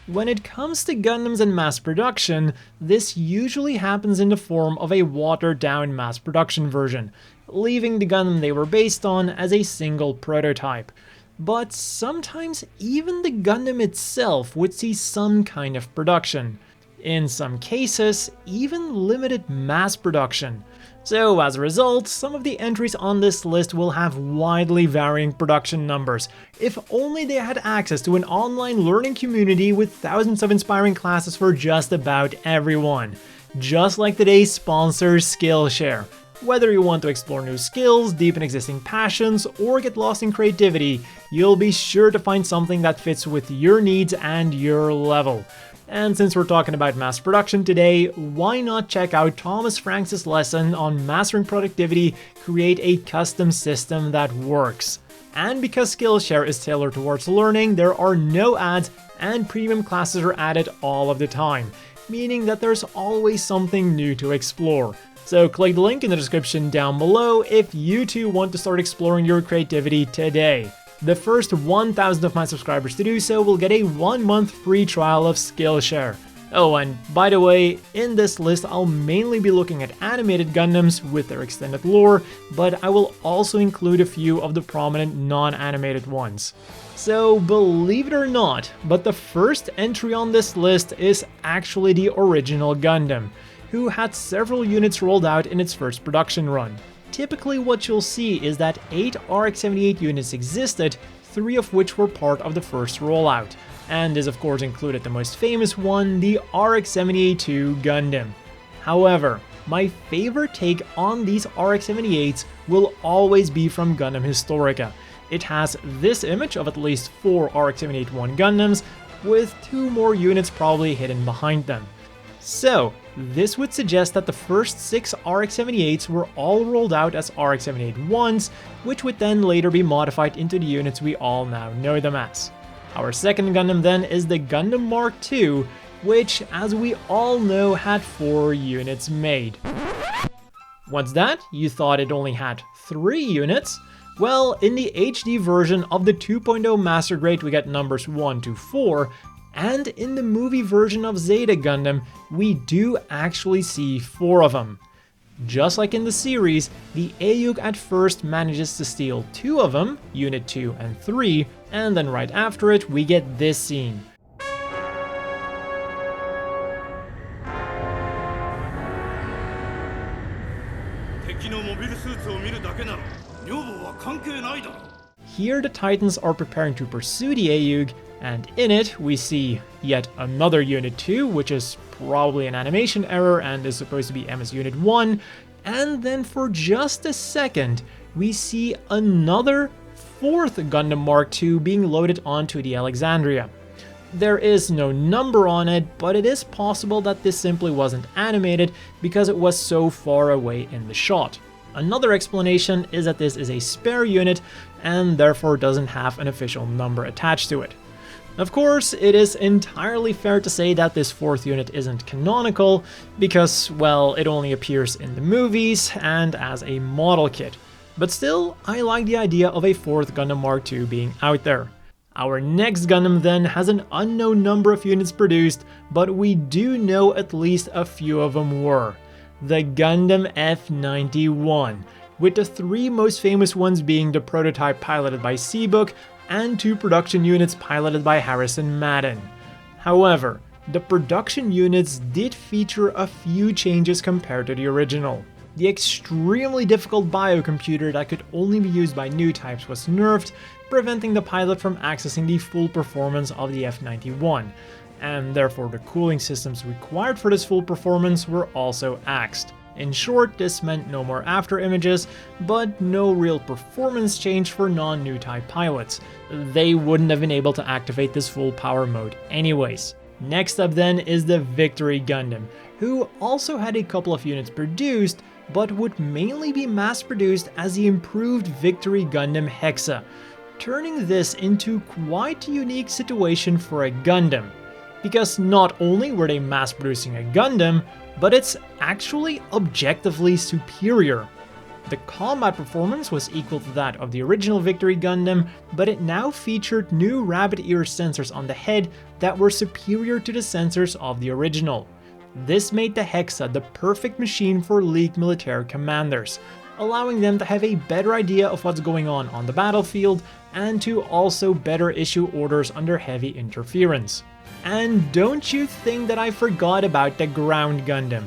When it comes to Gundams and mass production, this usually happens in the form of a watered-down mass production version, leaving the Gundam they were based on as a single prototype. But sometimes even the Gundam itself would see some kind of production. In some cases, even limited mass production. So as a result, some of the entries on this list will have widely varying production numbers. If only they had access to an online learning community with thousands of inspiring classes for just about everyone. Just like today's sponsor, Skillshare. Whether you want to explore new skills, deepen existing passions, or get lost in creativity, you'll be sure to find something that fits with your needs and your level. And since we're talking about mass production today, why not check out Thomas Franks' lesson on mastering productivity, create a custom system that works. And because Skillshare is tailored towards learning, there are no ads and premium classes are added all of the time, meaning that there's always something new to explore. So click the link in the description down below if you too want to start exploring your creativity today. The first 1,000 of my subscribers to do so will get a 1-month free trial of Skillshare. Oh, and by the way, in this list I'll mainly be looking at animated Gundams with their extended lore, but I will also include a few of the prominent non-animated ones. So believe it or not, but the first entry on this list is actually the original Gundam, who had several units rolled out in its first production run. Typically what you'll see is that 8 RX-78 units existed, 3 of which were part of the first rollout, and this of course included the most famous one, the RX-78-II Gundam. However, my favorite take on these RX-78s will always be from Gundam Historica. It has this image of at least 4 RX-78-1 Gundams, with 2 more units probably hidden behind them. So, this would suggest that the first 6 RX-78s were all rolled out as RX-78-1s, which would then later be modified into the units we all now know them as. Our second Gundam then is the Gundam Mk.II, which, as we all know, had 4 units made. What's that? You thought it only had 3 units? Well, in the HD version of the 2.0 Master Grade we get numbers 1 to 4, and in the movie version of Zeta Gundam, we do actually see 4 of them. Just like in the series, the AEUG at first manages to steal 2 of them, Unit 2 and 3, and then right after it we get this scene. Here the Titans are preparing to pursue the AEUG, and in it we see yet another Unit 2, which is probably an animation error and is supposed to be MS Unit 1, and then for just a second we see another 4th Gundam Mk.II being loaded onto the Alexandria. There is no number on it, but it is possible that this simply wasn't animated because it was so far away in the shot. Another explanation is that this is a spare unit and therefore doesn't have an official number attached to it. Of course, it is entirely fair to say that this 4th unit isn't canonical because, well, it only appears in the movies and as a model kit. But still, I like the idea of a 4th Gundam Mk.II being out there. Our next Gundam then has an unknown number of units produced, but we do know at least a few of them were. The Gundam F91, with the 3 most famous ones being the prototype piloted by Seabook and 2 production units piloted by Harrison Madden. However, the production units did feature a few changes compared to the original. The extremely difficult biocomputer that could only be used by new types was nerfed, preventing the pilot from accessing the full performance of the F91, and therefore the cooling systems required for this full performance were also axed. In short, this meant no more after images, but no real performance change for non-new type pilots. They wouldn't have been able to activate this full power mode anyways. Next up then is the Victory Gundam, who also had a couple of units produced, but would mainly be mass-produced as the improved Victory Gundam Hexa, turning this into quite a unique situation for a Gundam. Because not only were they mass-producing a Gundam, but it's actually objectively superior. The combat performance was equal to that of the original Victory Gundam, but it now featured new rabbit ear sensors on the head that were superior to the sensors of the original. This made the Hexa the perfect machine for League military commanders, allowing them to have a better idea of what's going on the battlefield and to also better issue orders under heavy interference. And don't you think that I forgot about the Ground Gundam,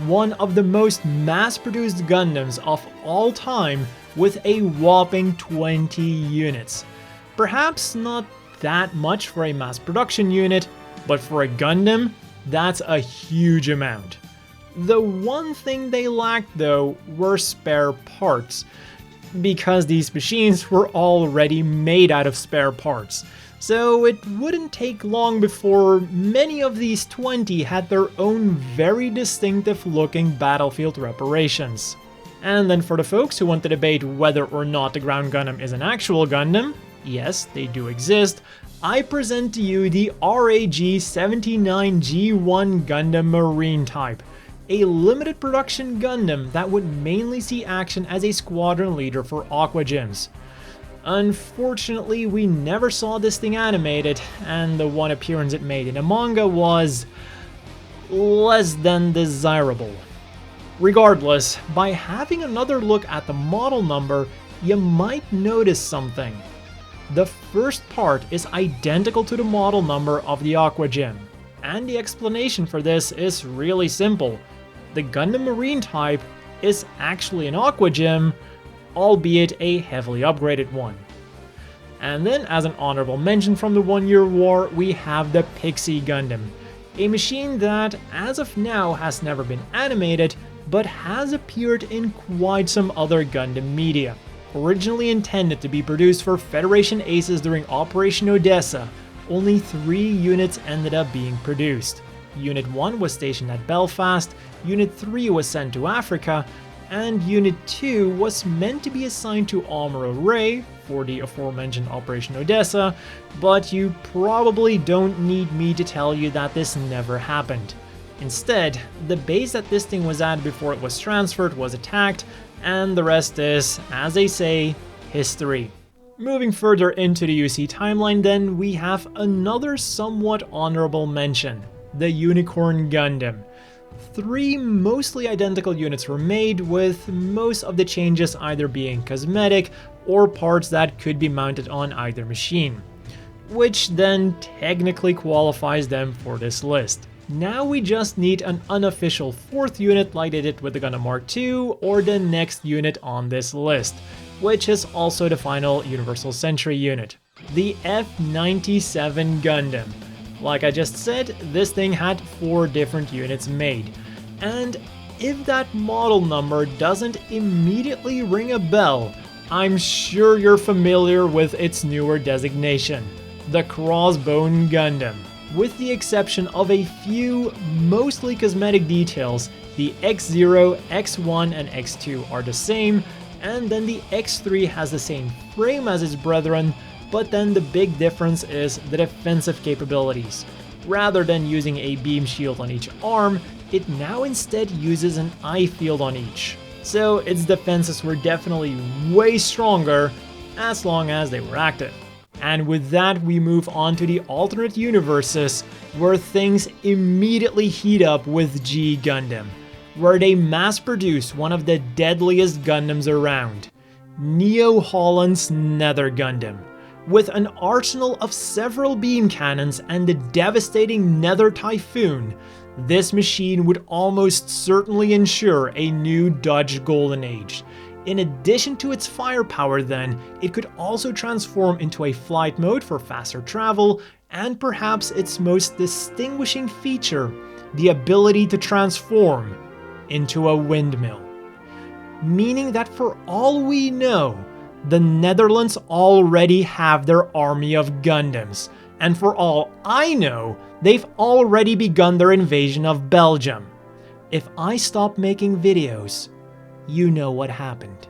one of the most mass-produced Gundams of all time with a whopping 20 units. Perhaps not that much for a mass production unit, but for a Gundam, that's a huge amount. The one thing they lacked though were spare parts, because these machines were already made out of spare parts. So it wouldn't take long before many of these 20 had their own very distinctive looking battlefield reparations. And then for the folks who want to debate whether or not the Ground Gundam is an actual Gundam, yes, they do exist, I present to you the RAG-79G1 Gundam Marine type, a limited production Gundam that would mainly see action as a squadron leader for Aqua Gyms. Unfortunately, we never saw this thing animated, and the one appearance it made in a manga was less than desirable. Regardless, by having another look at the model number, you might notice something. The first part is identical to the model number of the Aqua Gym, and the explanation for this is really simple. The Gundam Marine type is actually an Aqua Gym, albeit a heavily upgraded one. And then, as an honorable mention from the 1 Year War, we have the Pixy Gundam, a machine that, as of now, has never been animated, but has appeared in quite some other Gundam media. Originally intended to be produced for Federation Aces during Operation Odessa, only 3 units ended up being produced. Unit 1 was stationed at Belfast, Unit 3 was sent to Africa, and Unit 2 was meant to be assigned to Amuro Ray for the aforementioned Operation Odessa, but you probably don't need me to tell you that this never happened. Instead, the base that this thing was at before it was transferred was attacked, and the rest is, as they say, history. Moving further into the UC timeline then, we have another somewhat honorable mention, the Unicorn Gundam. 3 mostly identical units were made, with most of the changes either being cosmetic or parts that could be mounted on either machine, which then technically qualifies them for this list. Now we just need an unofficial 4th unit like they did with the Gundam Mk.II or the next unit on this list, which is also the final Universal Century unit, the F97 Gundam. Like I just said, this thing had 4 different units made, and if that model number doesn't immediately ring a bell, I'm sure you're familiar with its newer designation, the Crossbone Gundam. With the exception of a few, mostly cosmetic details, the X0, X1, and X2 are the same, and then the X3 has the same frame as its brethren, but then the big difference is the defensive capabilities. Rather than using a beam shield on each arm, it now instead uses an eye field on each. So its defenses were definitely way stronger as long as they were active. And with that, we move on to the alternate universes, where things immediately heat up with G Gundam, where they mass produce one of the deadliest Gundams around, Neo Holland's Nether Gundam. With an arsenal of several beam cannons and the devastating Nether Typhoon, this machine would almost certainly ensure a new Dutch Golden Age. In addition to its firepower then, it could also transform into a flight mode for faster travel, and perhaps its most distinguishing feature, the ability to transform into a windmill. Meaning that for all we know, the Netherlands already have their army of Gundams, and for all I know, they've already begun their invasion of Belgium. If I stop making videos, you know what happened.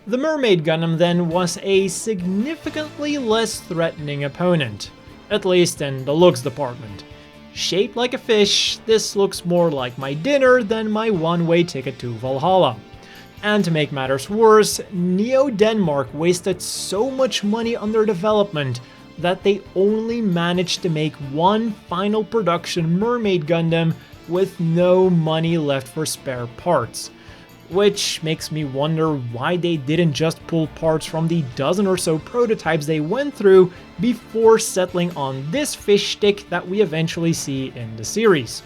The Mermaid Gundam then was a significantly less threatening opponent, at least in the looks department. Shaped like a fish, this looks more like my dinner than my one-way ticket to Valhalla. And to make matters worse, Neo Denmark wasted so much money on their development that they only managed to make one final production Mermaid Gundam with no money left for spare parts. Which makes me wonder why they didn't just pull parts from the dozen or so prototypes they went through before settling on this fish stick that we eventually see in the series.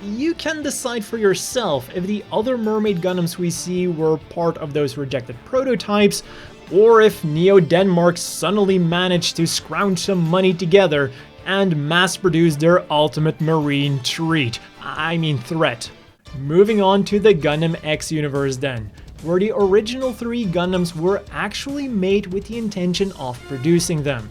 You can decide for yourself if the other Mermaid Gundams we see were part of those rejected prototypes, or if Neo Denmark suddenly managed to scrounge some money together and mass-produce their ultimate marine threat. Moving on to the Gundam X universe then, where the original 3 Gundams were actually made with the intention of producing them.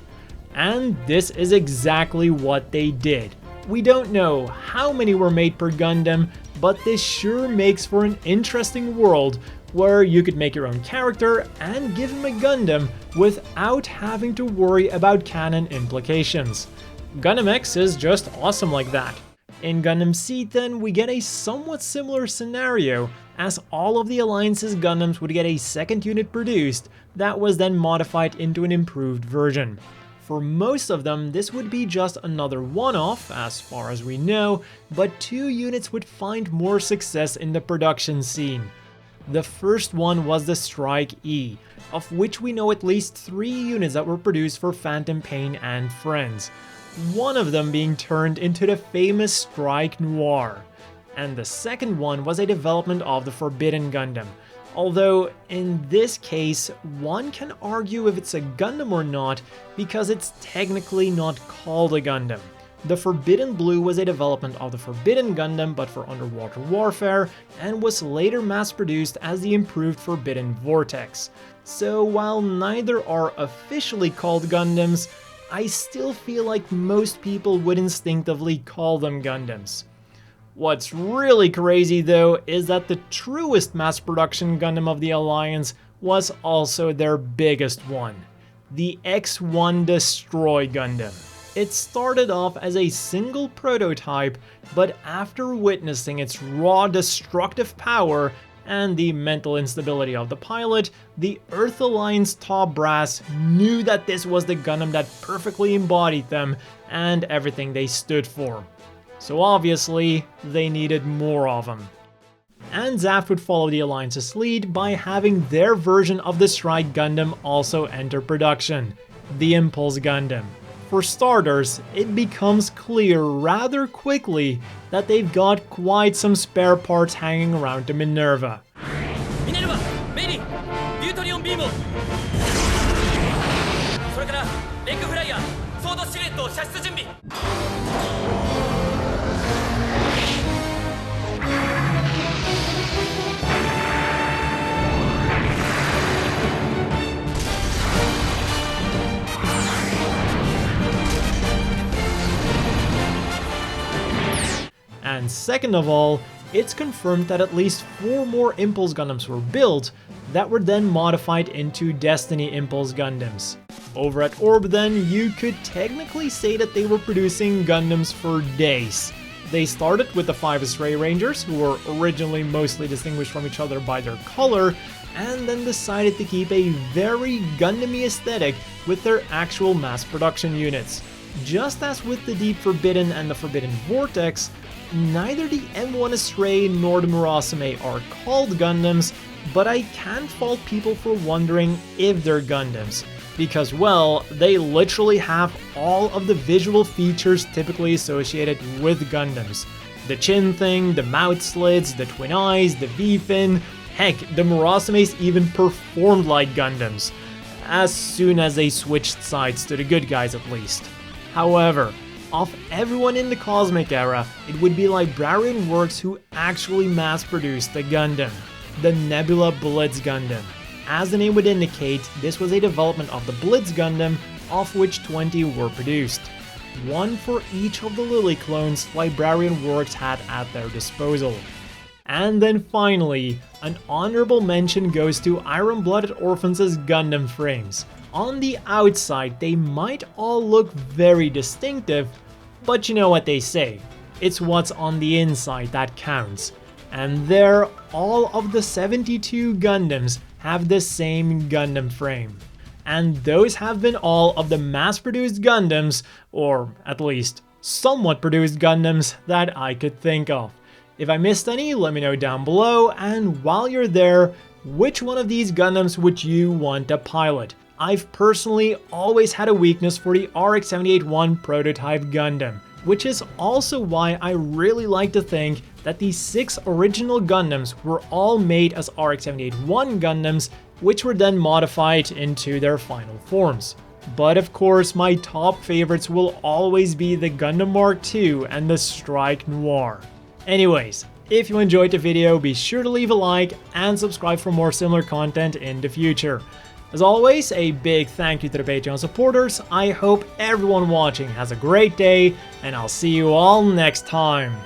And this is exactly what they did. We don't know how many were made per Gundam, but this sure makes for an interesting world where you could make your own character and give him a Gundam without having to worry about canon implications. Gundam X is just awesome like that. In Gundam Seed then, we get a somewhat similar scenario, as all of the Alliance's Gundams would get a second unit produced that was then modified into an improved version. For most of them, this would be just another one-off, as far as we know, but 2 units would find more success in the production scene. The first one was the Strike E, of which we know at least 3 units that were produced for Phantom Pain and Friends, one of them being turned into the famous Strike Noir. And the second one was a development of the Forbidden Gundam. Although, in this case, one can argue if it's a Gundam or not, because it's technically not called a Gundam. The Forbidden Blue was a development of the Forbidden Gundam but for underwater warfare, and was later mass-produced as the improved Forbidden Vortex. So while neither are officially called Gundams, I still feel like most people would instinctively call them Gundams. What's really crazy though is that the truest mass production Gundam of the Alliance was also their biggest one, the X1 Destroy Gundam. It started off as a single prototype, but after witnessing its raw destructive power and the mental instability of the pilot, the Earth Alliance top brass knew that this was the Gundam that perfectly embodied them and everything they stood for. So obviously, they needed more of them. And Zaft would follow the Alliance's lead by having their version of the Strike Gundam also enter production, the Impulse Gundam. For starters, it becomes clear rather quickly that they've got quite some spare parts hanging around to Minerva. And second of all, it's confirmed that at least 4 more Impulse Gundams were built that were then modified into Destiny Impulse Gundams. Over at Orb then, you could technically say that they were producing Gundams for days. They started with the 5 Astray Rangers, who were originally mostly distinguished from each other by their color, and then decided to keep a very Gundam-y aesthetic with their actual mass production units. Just as with the Deep Forbidden and the Forbidden Vortex, neither the M1 Astray nor the Murasame are called Gundams, but I can't fault people for wondering if they're Gundams, because well, they literally have all of the visual features typically associated with Gundams. The chin thing, the mouth slits, the twin eyes, the V-fin, heck, the Murasames even performed like Gundams, as soon as they switched sides to the good guys at least. However, of everyone in the Cosmic Era, it would be Librarian Works who actually mass-produced the Gundam, the Nebula Blitz Gundam. As the name would indicate, this was a development of the Blitz Gundam, of which 20 were produced. One for each of the Lily clones Librarian Works had at their disposal. And then finally, an honorable mention goes to Iron-Blooded Orphans' Gundam frames. On the outside, they might all look very distinctive, but you know what they say, it's what's on the inside that counts. And there, all of the 72 Gundams have the same Gundam frame. And those have been all of the mass-produced Gundams, or at least somewhat produced Gundams, that I could think of. If I missed any, let me know down below, and while you're there, which one of these Gundams would you want to pilot? I've personally always had a weakness for the RX-78-1 prototype Gundam, which is also why I really like to think that the 6 original Gundams were all made as RX-78-1 Gundams, which were then modified into their final forms. But of course, my top favorites will always be the Gundam Mk.II and the Strike Noir. Anyways, if you enjoyed the video, be sure to leave a like and subscribe for more similar content in the future. As always, a big thank you to the Patreon supporters. I hope everyone watching has a great day, and I'll see you all next time.